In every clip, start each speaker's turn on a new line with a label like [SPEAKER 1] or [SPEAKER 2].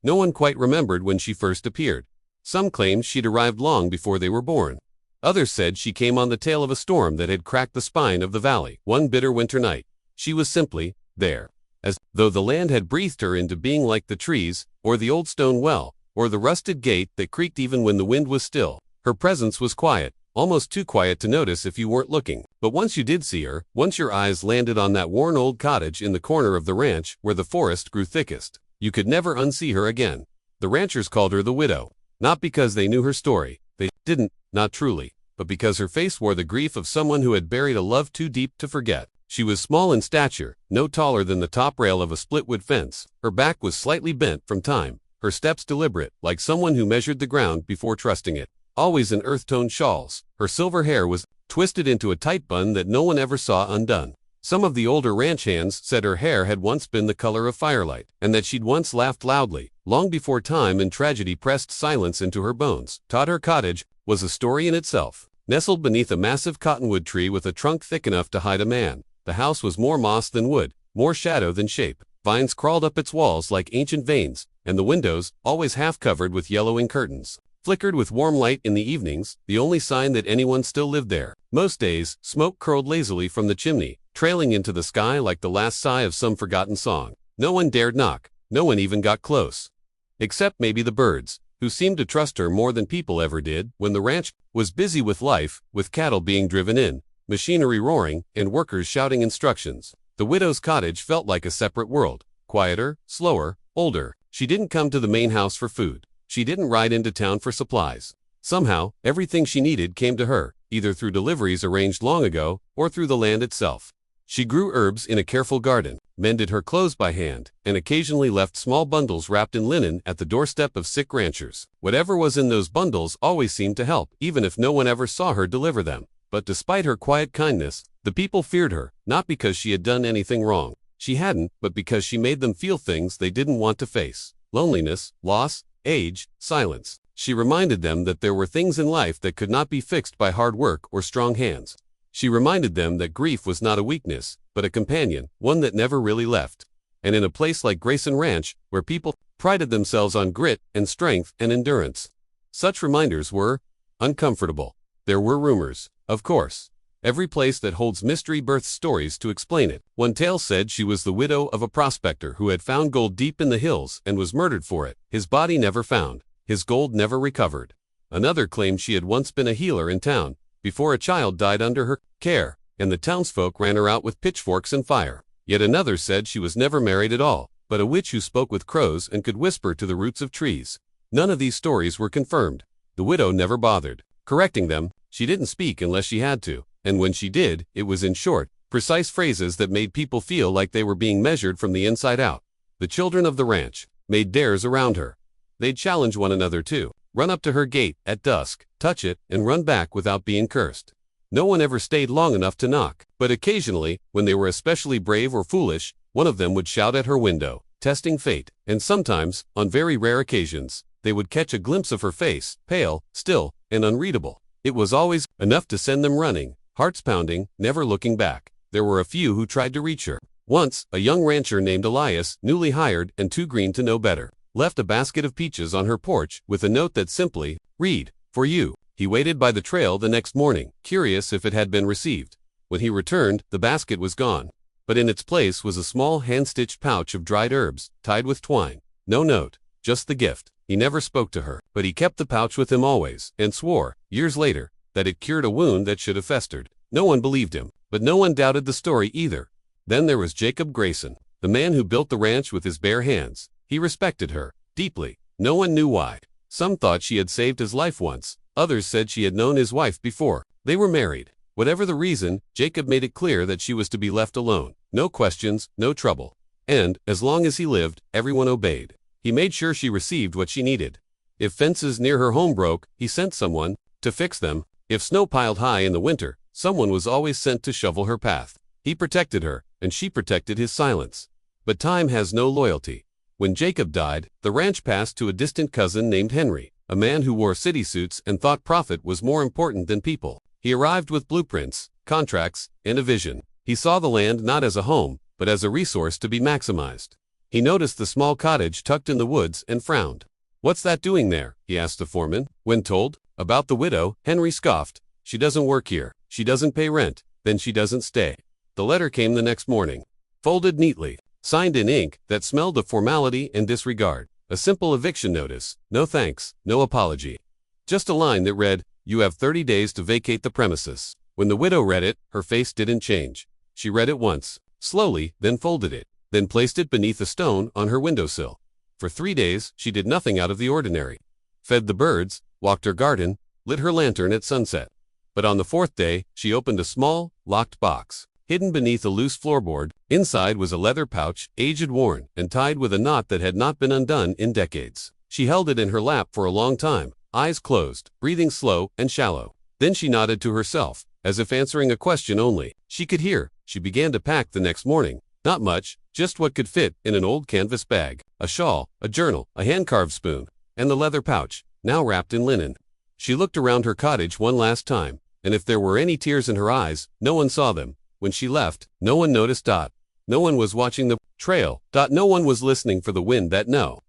[SPEAKER 1] No one quite remembered when she first appeared. Some claimed she'd arrived long before they were born. Others said she came on the tail of a storm that had cracked the spine of the valley. One bitter winter night, she was simply there, as though the land had breathed her into being, like the trees, or the old stone well, or the rusted gate that creaked even when the wind was still. Her presence was quiet, almost too quiet to notice if you weren't looking. But once you did see her, once your eyes landed on that worn old cottage in the corner of the ranch where the forest grew thickest, you could never unsee her again. The ranchers called her the widow, not because they knew her story. They didn't, not truly, but because her face wore the grief of someone who had buried a love too deep to forget. She was small in stature, no taller than the top rail of a split-wood fence. Her back was slightly bent from time, her steps deliberate, like someone who measured the ground before trusting it. Always in earth-toned shawls, her silver hair was twisted into a tight bun that no one ever saw undone. Some of the older ranch hands said her hair had once been the color of firelight, and that she'd once laughed loudly, long before time and tragedy pressed silence into her bones. Her cottage was a story in itself. Nestled beneath a massive cottonwood tree with a trunk thick enough to hide a man, the house was more moss than wood, more shadow than shape. Vines crawled up its walls like ancient veins, and the windows, always half covered with yellowing curtains, flickered with warm light in the evenings, the only sign that anyone still lived there. Most days, smoke curled lazily from the chimney, trailing into the sky like the last sigh of some forgotten song. No one dared knock, no one even got close. Except maybe the birds, who seemed to trust her more than people ever did. When the ranch was busy with life, with cattle being driven in, machinery roaring, and workers shouting instructions, the widow's cottage felt like a separate world, quieter, slower, older. She didn't come to the main house for food. She didn't ride into town for supplies. Somehow, everything she needed came to her, either through deliveries arranged long ago, or through the land itself. She grew herbs in a careful garden, mended her clothes by hand, and occasionally left small bundles wrapped in linen at the doorstep of sick ranchers. Whatever was in those bundles always seemed to help, even if no one ever saw her deliver them. But despite her quiet kindness, the people feared her, not because she had done anything wrong. She hadn't, but because she made them feel things they didn't want to face. Loneliness, loss, age, silence. She reminded them that there were things in life that could not be fixed by hard work or strong hands. She reminded them that grief was not a weakness, but a companion, one that never really left. And in a place like Grayson Ranch, where people prided themselves on grit and strength and endurance, such reminders were uncomfortable. There were rumors, of course. Every place that holds mystery births stories to explain it. One tale said she was the widow of a prospector who had found gold deep in the hills and was murdered for it. His body never found, his gold never recovered. Another claimed she had once been a healer in town, before a child died under her care, and the townsfolk ran her out with pitchforks and fire. Yet another said she was never married at all, but a witch who spoke with crows and could whisper to the roots of trees. None of these stories were confirmed. The widow never bothered correcting them. She didn't speak unless she had to, and when she did, it was in short, precise phrases that made people feel like they were being measured from the inside out. The children of the ranch made dares around her. They'd challenge one another too. Run up to her gate at dusk, touch it, and run back without being cursed. No one ever stayed long enough to knock, but occasionally, when they were especially brave or foolish, one of them would shout at her window, testing fate. And sometimes, on very rare occasions, they would catch a glimpse of her face, pale, still, and unreadable. It was always enough to send them running, hearts pounding, never looking back. There were a few who tried to reach her. Once, a young rancher named Elias, newly hired and too green to know better, left a basket of peaches on her porch with a note that simply read, "For you." He waited by the trail the next morning, curious if it had been received. When he returned, the basket was gone, but in its place was a small hand-stitched pouch of dried herbs, tied with twine. No note, just the gift. He never spoke to her, but he kept the pouch with him always, and swore, years later, that it cured a wound that should have festered. No one believed him, but no one doubted the story either. Then there was Jacob Grayson, the man who built the ranch with his bare hands. He respected her deeply. No one knew why. Some thought she had saved his life once. Others said she had known his wife before. They were married. Whatever the reason, Jacob made it clear that she was to be left alone. No questions, no trouble. And, as long as he lived, everyone obeyed. He made sure she received what she needed. If fences near her home broke, he sent someone to fix them. If snow piled high in the winter, someone was always sent to shovel her path. He protected her, and she protected his silence. But time has no loyalty. When Jacob died, the ranch passed to a distant cousin named Henry, a man who wore city suits and thought profit was more important than people. He arrived with blueprints, contracts, and a vision. He saw the land not as a home, but as a resource to be maximized. He noticed the small cottage tucked in the woods and frowned. "What's that doing there?" he asked the foreman. When told about the widow, Henry scoffed. "She doesn't work here. She doesn't pay rent. Then she doesn't stay." The letter came the next morning, folded neatly, signed in ink that smelled of formality and disregard. A simple eviction notice. No thanks, no apology. Just a line that read, "You have 30 days to vacate the premises." When the widow read it, her face didn't change. She read it once, slowly, then folded it, then placed it beneath a stone on her windowsill. For 3 days, she did nothing out of the ordinary. Fed the birds, walked her garden, lit her lantern at sunset. But on the 4th day, she opened a small, locked box. Hidden beneath a loose floorboard, inside was a leather pouch, aged worn, and tied with a knot that had not been undone in decades. She held it in her lap for a long time, eyes closed, breathing slow and shallow. Then she nodded to herself, as if answering a question only. She could hear. She began to pack the next morning. Not much, just what could fit in an old canvas bag. A shawl, a journal, a hand-carved spoon, and the leather pouch, now wrapped in linen. She looked around her cottage one last time, and if there were any tears in her eyes, no one saw them. When she left, no one noticed. No one was watching the trail. No one was listening for the wind that no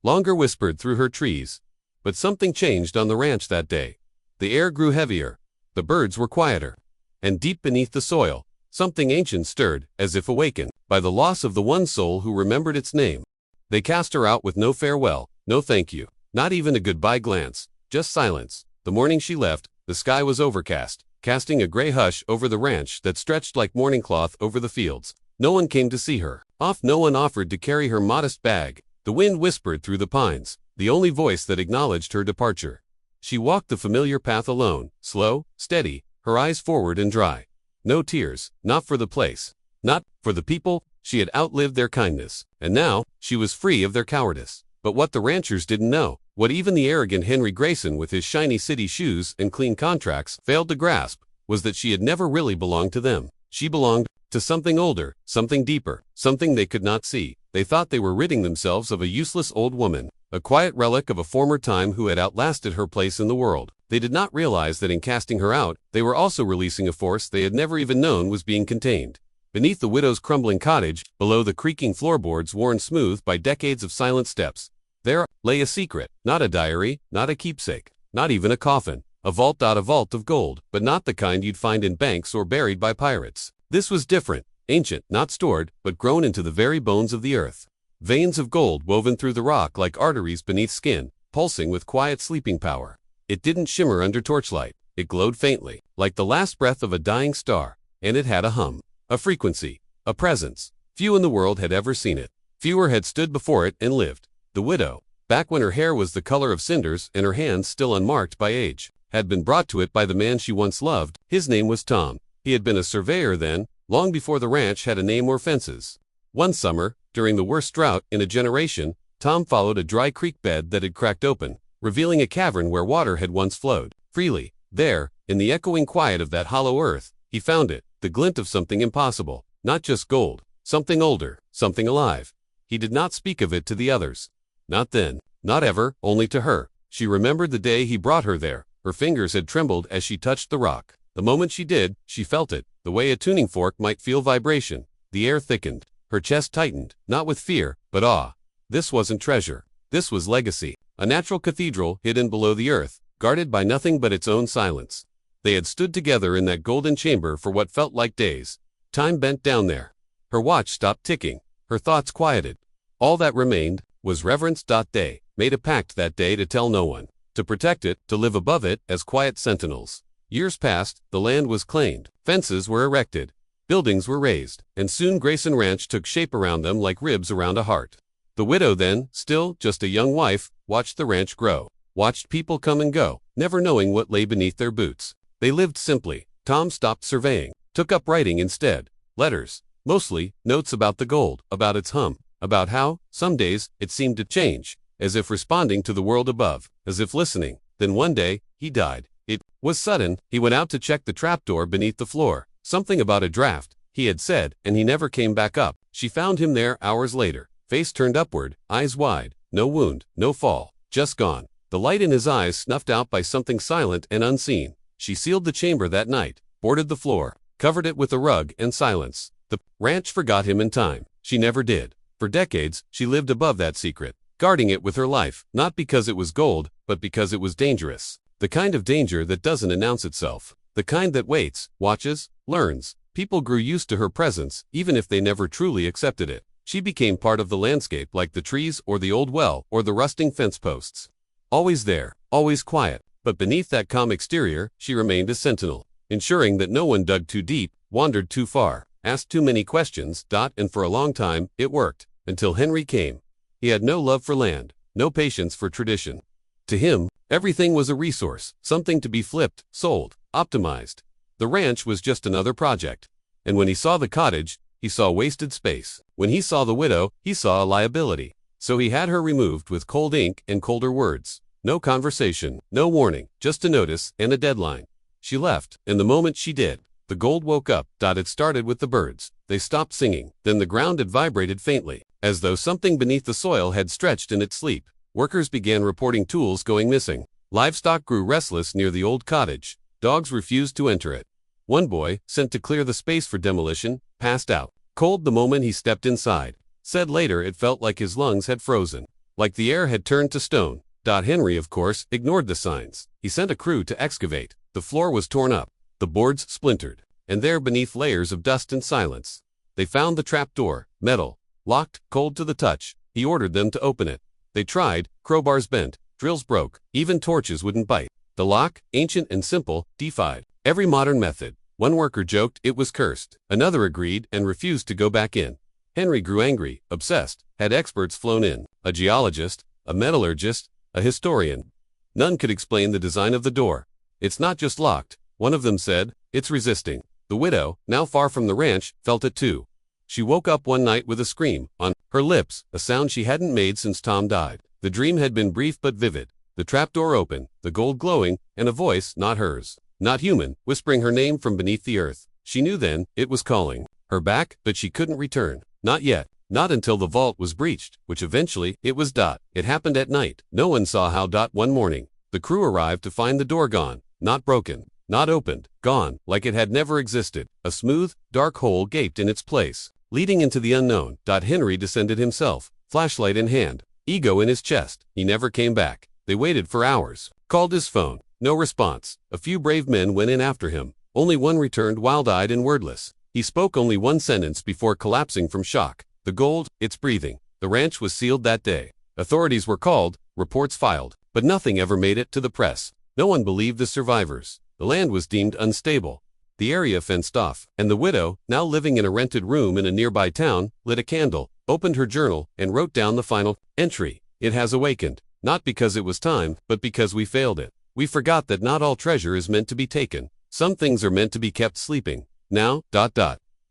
[SPEAKER 1] longer whispered through her trees. But something changed on the ranch that day. The air grew heavier. The birds were quieter. And deep beneath the soil, something ancient stirred, as if awakened by the loss of the one soul who remembered its name. They cast her out with no farewell, no thank you, not even a goodbye glance, just silence. The morning she left, the sky was overcast, casting a gray hush over the ranch that stretched like mourning cloth over the fields. No one came to see her off. No one offered to carry her modest bag. The wind whispered through the pines, the only voice that acknowledged her departure. She walked the familiar path alone, slow, steady, her eyes forward and dry. No tears, not for the place, not for the people. She had outlived their kindness, and now she was free of their cowardice. But what the ranchers didn't know, what even the arrogant Henry Grayson with his shiny city shoes and clean contracts failed to grasp, was that she had never really belonged to them. She belonged to something older, something deeper, something they could not see. They thought they were ridding themselves of a useless old woman, a quiet relic of a former time who had outlasted her place in the world. They did not realize that in casting her out, they were also releasing a force they had never even known was being contained. Beneath the widow's crumbling cottage, below the creaking floorboards worn smooth by decades of silent steps, there lay a secret, not a diary, not a keepsake, not even a coffin. A vault of gold, but not the kind you'd find in banks or buried by pirates. This was different, ancient, not stored, but grown into the very bones of the earth. Veins of gold woven through the rock like arteries beneath skin, pulsing with quiet sleeping power. It didn't shimmer under torchlight. It glowed faintly, like the last breath of a dying star, and it had a hum, a frequency, a presence. Few in the world had ever seen it. Fewer had stood before it and lived. The widow, back when her hair was the color of cinders and her hands still unmarked by age, had been brought to it by the man she once loved. His name was Tom. He had been a surveyor then, long before the ranch had a name or fences. One summer, during the worst drought in a generation, Tom followed a dry creek bed that had cracked open, revealing a cavern where water had once flowed freely. There, in the echoing quiet of that hollow earth, he found it, the glint of something impossible, not just gold, something older, something alive. He did not speak of it to the others. Not then, not ever, only to her. She remembered the day he brought her there. Her fingers had trembled as she touched the rock. The moment she did, she felt it, the way a tuning fork might feel vibration. The air thickened. Her chest tightened, not with fear, but awe. This wasn't treasure. This was legacy. A natural cathedral hidden below the earth, guarded by nothing but its own silence. They had stood together in that golden chamber for what felt like days. Time bent down there. Her watch stopped ticking. Her thoughts quieted. All that remained was reverence. They made a pact that day to tell no one, to protect it, to live above it as quiet sentinels. Years passed, the land was claimed, fences were erected, buildings were raised, and soon Grayson Ranch took shape around them like ribs around a heart. The widow then, still just a young wife, watched the ranch grow, watched people come and go, never knowing what lay beneath their boots. They lived simply. Tom stopped surveying, took up writing instead. Letters, mostly, notes about the gold, about its hum, about how, some days, it seemed to change, as if responding to the world above, as if listening. Then one day, he died. It was sudden. He went out to check the trapdoor beneath the floor. Something about a draft, he had said, and he never came back up. She found him there hours later, face turned upward, eyes wide, no wound, no fall, just gone. The light in his eyes snuffed out by something silent and unseen. She sealed the chamber that night, boarded the floor, covered it with a rug and silence. The ranch forgot him in time. She never did For decades, she lived above that secret, guarding it with her life, not because it was gold, but because it was dangerous. The kind of danger that doesn't announce itself. The kind that waits, watches, learns. People grew used to her presence, even if they never truly accepted it. She became part of the landscape like the trees or the old well or the rusting fence posts. Always there, always quiet, but beneath that calm exterior, she remained a sentinel, ensuring that no one dug too deep, wandered too far, asked too many questions. And for a long time, it worked, until Henry came. He had no love for land, no patience for tradition. To him, everything was a resource, something to be flipped, sold, optimized. The ranch was just another project. And when he saw the cottage, he saw wasted space. When he saw the widow, he saw a liability. So he had her removed with cold ink and colder words. No conversation, no warning, just a notice and a deadline. She left, and the moment she did, the gold woke up. It started with the birds. They stopped singing. Then the ground had vibrated faintly, as though something beneath the soil had stretched in its sleep. Workers began reporting tools going missing. Livestock grew restless near the old cottage. Dogs refused to enter it. One boy, sent to clear the space for demolition, passed out, cold the moment he stepped inside. Said later it felt like his lungs had frozen, like the air had turned to stone. Henry, of course, ignored the signs. He sent a crew to excavate. The floor was torn up, the boards splintered, and there beneath layers of dust and silence, they found the trap door, metal, locked, cold to the touch. He ordered them to open it. They tried, crowbars bent, drills broke, even torches wouldn't bite. The lock, ancient and simple, defied every modern method. One worker joked it was cursed. Another agreed and refused to go back in. Henry grew angry, obsessed, had experts flown in, a geologist, a metallurgist, a historian. None could explain the design of the door. It's not just locked, one of them said, it's resisting. The widow, now far from the ranch, felt it too. She woke up one night with a scream on her lips, a sound she hadn't made since Tom died. The dream had been brief but vivid. The trapdoor open, the gold glowing, and a voice, not hers, not human, whispering her name from beneath the earth. She knew then, it was calling her back, but she couldn't return. Not yet. Not until the vault was breached, which eventually, it was. It happened at night. No one saw how. One morning, the crew arrived to find the door gone, not broken, not opened, gone, like it had never existed. A smooth, dark hole gaped in its place, leading into the unknown. Henry descended himself, flashlight in hand, ego in his chest. He never came back. They waited for hours, called his phone, no response. A few brave men went in after him. Only one returned wild-eyed and wordless. He spoke only one sentence before collapsing from shock. The gold, it's breathing. The ranch was sealed that day. Authorities were called, reports filed, but nothing ever made it to the press. No one believed the survivors. The land was deemed unstable, the area fenced off, and the widow, now living in a rented room in a nearby town, lit a candle, opened her journal, and wrote down the final entry. It has awakened, not because it was time, but because we failed it. We forgot that not all treasure is meant to be taken. Some things are meant to be kept sleeping. Now,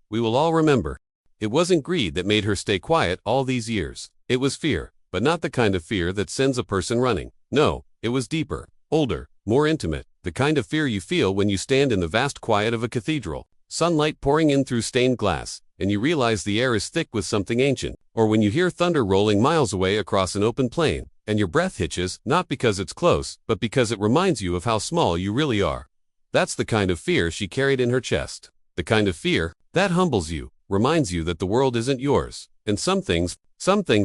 [SPEAKER 1] we will all remember. It wasn't greed that made her stay quiet all these years. It was fear, but not the kind of fear that sends a person running. No, it was deeper, older, more intimate, the kind of fear you feel when you stand in the vast quiet of a cathedral, sunlight pouring in through stained glass, and you realize the air is thick with something ancient, or when you hear thunder rolling miles away across an open plain, and your breath hitches, not because it's close, but because it reminds you of how small you really are. That's the kind of fear she carried in her chest. The kind of fear that humbles you, reminds you that the world isn't yours, and some things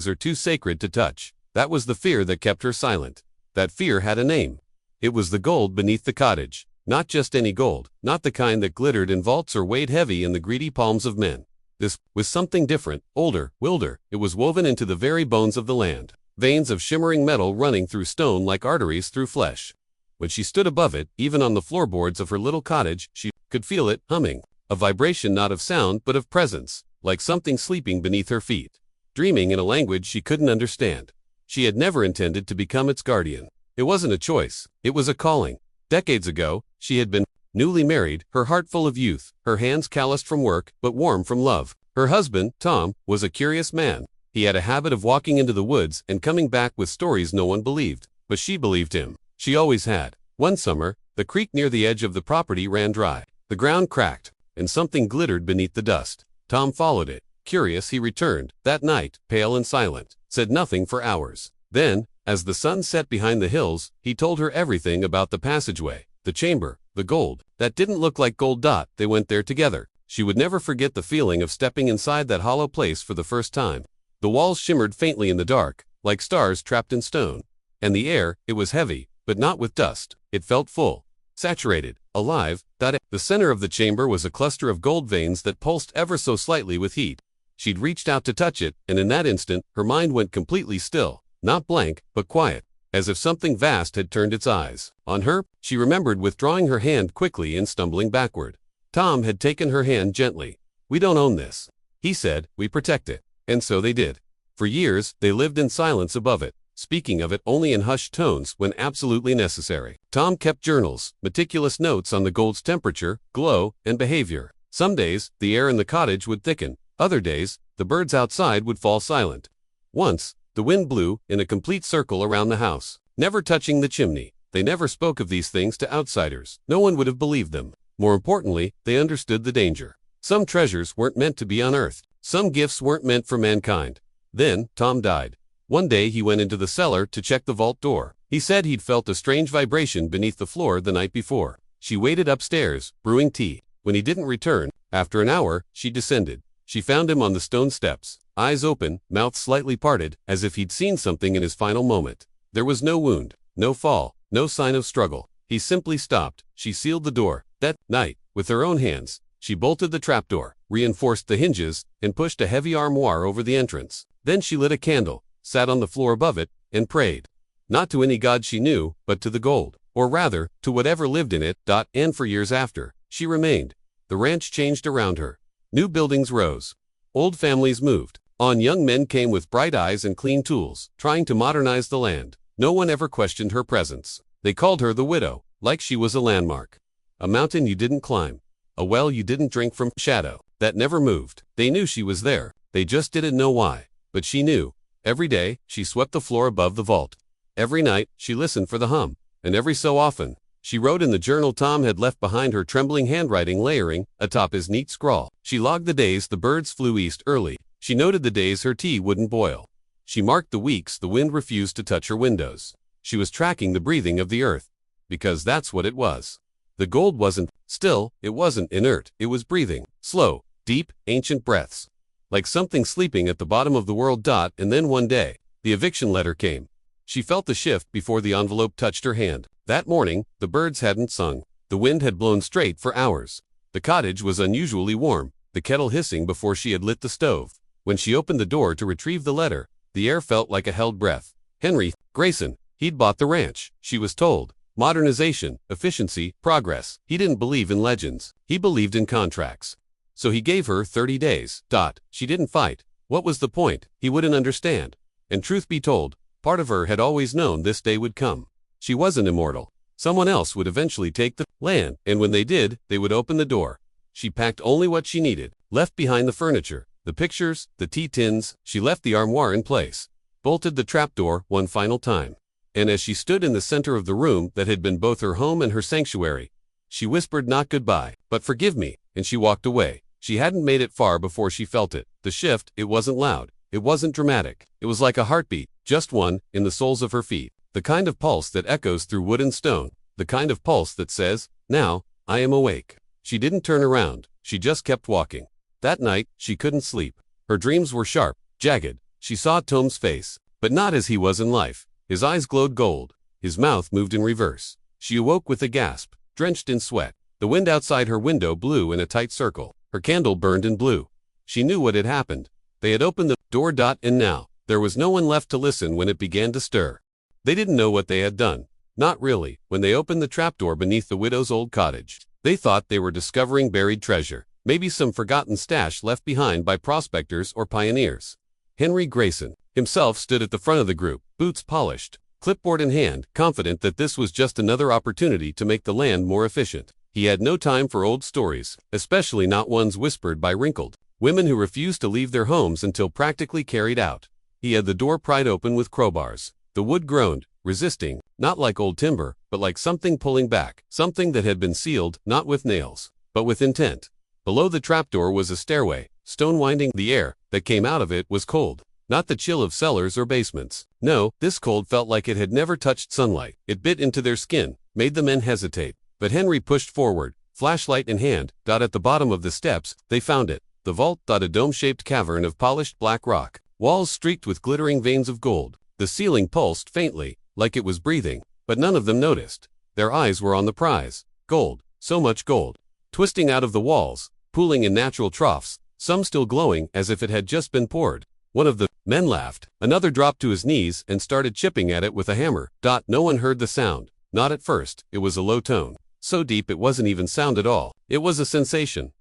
[SPEAKER 1] are too sacred to touch. That was the fear that kept her silent. That fear had a name. It was the gold beneath the cottage. Not just any gold, not the kind that glittered in vaults or weighed heavy in the greedy palms of men. This was something different, older, wilder. It was woven into the very bones of the land. Veins of shimmering metal running through stone like arteries through flesh. When she stood above it, even on the floorboards of her little cottage, she could feel it humming. A vibration not of sound but of presence, like something sleeping beneath her feet, dreaming in a language she couldn't understand. She had never intended to become its guardian. It wasn't a choice, it was a calling. Decades ago, she had been newly married, her heart full of youth, her hands calloused from work, but warm from love. Her husband, Tom, was a curious man. He had a habit of walking into the woods and coming back with stories no one believed, but she believed him. She always had. One summer, the creek near the edge of the property ran dry. The ground cracked, and something glittered beneath the dust. Tom followed it. Curious, he returned, that night, pale and silent, said nothing for hours. Then, as the sun set behind the hills, he told her everything about the passageway, the chamber, the gold. That didn't look like gold. They went there together. She would never forget the feeling of stepping inside that hollow place for the first time. The walls shimmered faintly in the dark, like stars trapped in stone. And the air, it was heavy, but not with dust. It felt full, saturated, alive. The center of the chamber was a cluster of gold veins that pulsed ever so slightly with heat. She'd reached out to touch it, and in that instant, her mind went completely still. Not blank, but quiet, as if something vast had turned its eyes on her. She remembered withdrawing her hand quickly and stumbling backward. Tom had taken her hand gently. "We don't own this," he said, "we protect it." And so they did. For years, they lived in silence above it, speaking of it only in hushed tones when absolutely necessary. Tom kept journals, meticulous notes on the gold's temperature, glow, and behavior. Some days, the air in the cottage would thicken. Other days, the birds outside would fall silent. Once, the wind blew in a complete circle around the house, never touching the chimney. They never spoke of these things to outsiders. No one would have believed them. More importantly, they understood the danger. Some treasures weren't meant to be unearthed. Some gifts weren't meant for mankind. Then, Tom died. One day he went into the cellar to check the vault door. He said he'd felt a strange vibration beneath the floor the night before. She waited upstairs, brewing tea. When he didn't return, after an hour, she descended. She found him on the stone steps, eyes open, mouth slightly parted, as if he'd seen something in his final moment. There was no wound, no fall, no sign of struggle. He simply stopped. She sealed the door. That night, with her own hands, she bolted the trapdoor, reinforced the hinges, and pushed a heavy armoire over the entrance. Then she lit a candle, sat on the floor above it, and prayed. Not to any god she knew, but to the gold. Or rather, to whatever lived in it. And for years after, she remained. The ranch changed around her. New buildings rose. Old families moved. On young men came with bright eyes and clean tools, trying to modernize the land. No one ever questioned her presence. They called her the widow, like she was a landmark. A mountain you didn't climb. A well you didn't drink from. Shadow that never moved. They knew she was there. They just didn't know why. But she knew. Every day, she swept the floor above the vault. Every night, she listened for the hum. And every so often, she wrote in the journal Tom had left behind, her trembling handwriting layering atop his neat scrawl. She logged the days the birds flew east early. She noted the days her tea wouldn't boil. She marked the weeks the wind refused to touch her windows. She was tracking the breathing of the earth. Because that's what it was. The gold wasn't still, it wasn't inert, it was breathing. Slow, deep, ancient breaths. Like something sleeping at the bottom of the world. And then one day, the eviction letter came. She felt the shift before the envelope touched her hand. That morning, the birds hadn't sung. The wind had blown straight for hours. The cottage was unusually warm, the kettle hissing before she had lit the stove. When she opened the door to retrieve the letter, the air felt like a held breath. Henry Grayson, he'd bought the ranch, she was told. Modernization, efficiency, progress. He didn't believe in legends. He believed in contracts. So he gave her 30 days. She didn't fight. What was the point? He wouldn't understand. And truth be told, part of her had always known this day would come. She wasn't immortal. Someone else would eventually take the land, and when they did, they would open the door. She packed only what she needed, left behind the furniture, the pictures, the tea tins. She left the armoire in place, bolted the trapdoor one final time. And as she stood in the center of the room that had been both her home and her sanctuary, she whispered not goodbye, but forgive me, and she walked away. She hadn't made it far before she felt it. The shift, it wasn't loud. It wasn't dramatic. It was like a heartbeat, just one, in the soles of her feet. The kind of pulse that echoes through wood and stone. The kind of pulse that says, now, I am awake. She didn't turn around. She just kept walking. That night, she couldn't sleep. Her dreams were sharp, jagged. She saw Tom's face, but not as he was in life. His eyes glowed gold. His mouth moved in reverse. She awoke with a gasp, drenched in sweat. The wind outside her window blew in a tight circle. Her candle burned and blew. She knew what had happened. They had opened the door. And now, there was no one left to listen when it began to stir. They didn't know what they had done. Not really. When they opened the trapdoor beneath the widow's old cottage, they thought they were discovering buried treasure. Maybe some forgotten stash left behind by prospectors or pioneers. Henry Grayson himself stood at the front of the group, boots polished, clipboard in hand, confident that this was just another opportunity to make the land more efficient. He had no time for old stories, especially not ones whispered by wrinkled women who refused to leave their homes until practically carried out. He had the door pried open with crowbars. The wood groaned, resisting, not like old timber, but like something pulling back, something that had been sealed, not with nails, but with intent. Below the trapdoor was a stairway, stone winding. The air that came out of it was cold, not the chill of cellars or basements. No, this cold felt like it had never touched sunlight. It bit into their skin, made the men hesitate. But Henry pushed forward, flashlight in hand. At the bottom of the steps, they found it. The vault. A dome-shaped cavern of polished black rock. Walls streaked with glittering veins of gold. The ceiling pulsed faintly, like it was breathing, but none of them noticed. Their eyes were on the prize. Gold, so much gold. Twisting out of the walls, pooling in natural troughs, some still glowing as if it had just been poured. One of the men laughed. Another dropped to his knees and started chipping at it with a hammer. No one heard the sound. Not at first. It was a low tone. So deep it wasn't even sound at all. It was a sensation.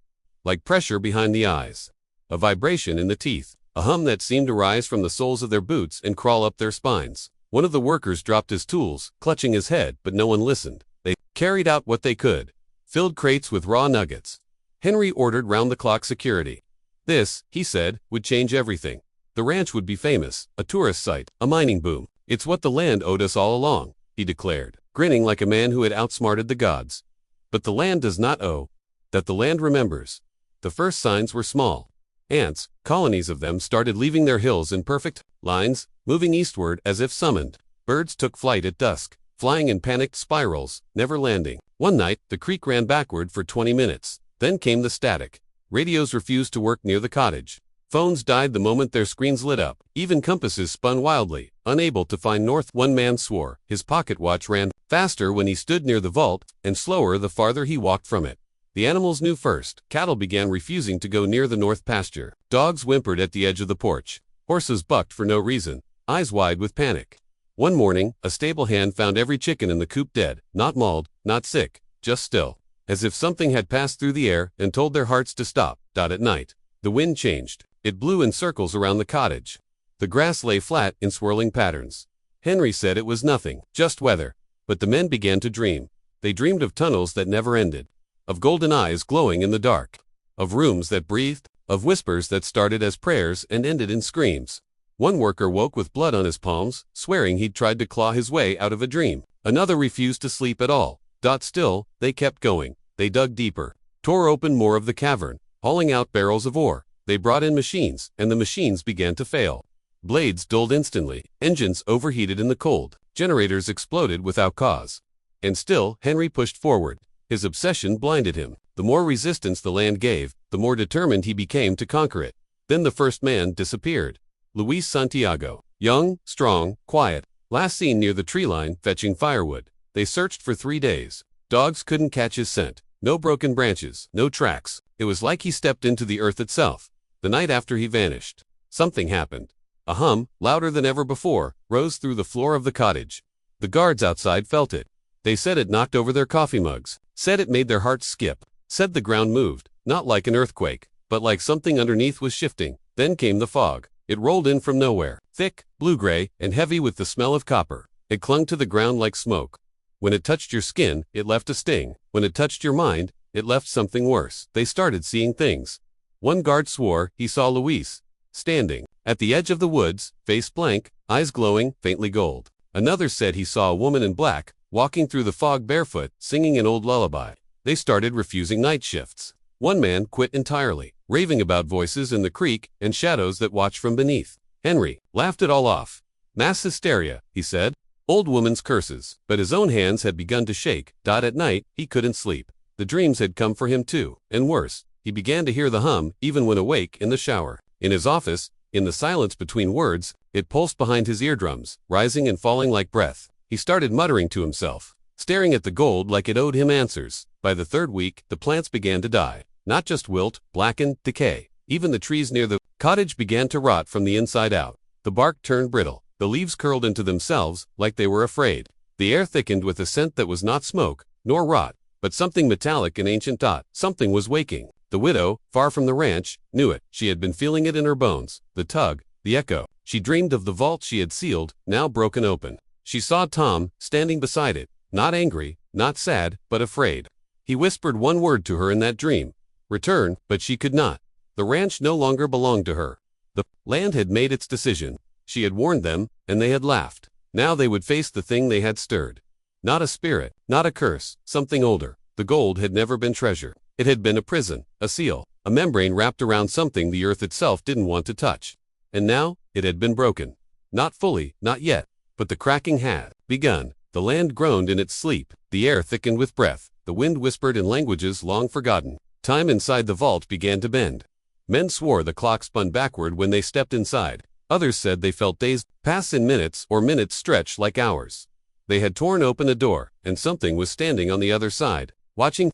[SPEAKER 1] Like pressure behind the eyes. A vibration in the teeth. A hum that seemed to rise from the soles of their boots and crawl up their spines. One of the workers dropped his tools, clutching his head, but no one listened. They carried out what they could. Filled crates with raw nuggets. Henry ordered round-the-clock security. This, he said, would change everything. The ranch would be famous, a tourist site, a mining boom. It's what the land owed us all along, he declared, grinning like a man who had outsmarted the gods. But the land does not owe. That the land remembers. The first signs were small. Ants, colonies of them, started leaving their hills in perfect lines, moving eastward as if summoned. Birds took flight at dusk, flying in panicked spirals, never landing. One night, the creek ran backward for 20 minutes. Then came the static. Radios refused to work near the cottage. Phones died the moment their screens lit up. Even compasses spun wildly, unable to find north. One man swore. His pocket watch ran faster when he stood near the vault, and slower the farther he walked from it. The animals knew first. Cattle began refusing to go near the north pasture. Dogs whimpered at the edge of the porch. Horses bucked for no reason, eyes wide with panic. One morning, a stable hand found every chicken in the coop dead, not mauled, not sick, just still. As if something had passed through the air and told their hearts to stop. At night, the wind changed. It blew in circles around the cottage. The grass lay flat in swirling patterns. Henry said it was nothing, just weather. But the men began to dream. They dreamed of tunnels that never ended. Of golden eyes glowing in the dark. Of rooms that breathed. Of whispers that started as prayers and ended in screams. One worker woke with blood on his palms, swearing he'd tried to claw his way out of a dream. Another refused to sleep at all. Still, they kept going. They dug deeper, tore open more of the cavern, hauling out barrels of ore. They brought in machines, and the machines began to fail. Blades dulled instantly, engines overheated in the cold, generators exploded without cause. And still, Henry pushed forward. His obsession blinded him. The more resistance the land gave, the more determined he became to conquer it. Then the first man disappeared. Luis Santiago. Young, strong, quiet. Last seen near the tree line, fetching firewood. They searched for 3 days. Dogs couldn't catch his scent. No broken branches, no tracks. It was like he stepped into the earth itself. The night after he vanished, something happened. A hum, louder than ever before, rose through the floor of the cottage. The guards outside felt it. They said it knocked over their coffee mugs. Said it made their hearts skip. Said the ground moved, not like an earthquake, but like something underneath was shifting. Then came the fog. It rolled in from nowhere, thick, blue-gray, and heavy with the smell of copper. It clung to the ground like smoke. When it touched your skin, it left a sting. When it touched your mind, it left something worse. They started seeing things. One guard swore he saw Luis, standing at the edge of the woods, face blank, eyes glowing, faintly gold. Another said he saw a woman in black, walking through the fog barefoot, singing an old lullaby. They started refusing night shifts. One man quit entirely, raving about voices in the creek and shadows that watched from beneath. Henry laughed it all off. Mass hysteria, he said. Old woman's curses. But his own hands had begun to shake. At night, he couldn't sleep. The dreams had come for him too, and worse. He began to hear the hum, even when awake, in the shower. In his office, in the silence between words, it pulsed behind his eardrums, rising and falling like breath. He started muttering to himself, staring at the gold like it owed him answers. By the 3rd week, the plants began to die. Not just wilt, blacken, decay. Even the trees near the cottage began to rot from the inside out. The bark turned brittle. The leaves curled into themselves, like they were afraid. The air thickened with a scent that was not smoke, nor rot, but something metallic and ancient. Something was waking. The widow, far from the ranch, knew it. She had been feeling it in her bones. The tug, the echo. She dreamed of the vault she had sealed, now broken open. She saw Tom, standing beside it, not angry, not sad, but afraid. He whispered one word to her in that dream. Return, but she could not. The ranch no longer belonged to her. The land had made its decision. She had warned them, and they had laughed. Now they would face the thing they had stirred. Not a spirit, not a curse, something older. The gold had never been treasure. It had been a prison, a seal, a membrane wrapped around something the earth itself didn't want to touch. And now, it had been broken. Not fully, not yet, but the cracking had begun. The land groaned in its sleep. The air thickened with breath. The wind whispered in languages long forgotten. Time inside the vault began to bend. Men swore the clock spun backward when they stepped inside. Others said they felt days pass in minutes or minutes stretch like hours. They had torn open a door, and something was standing on the other side, watching.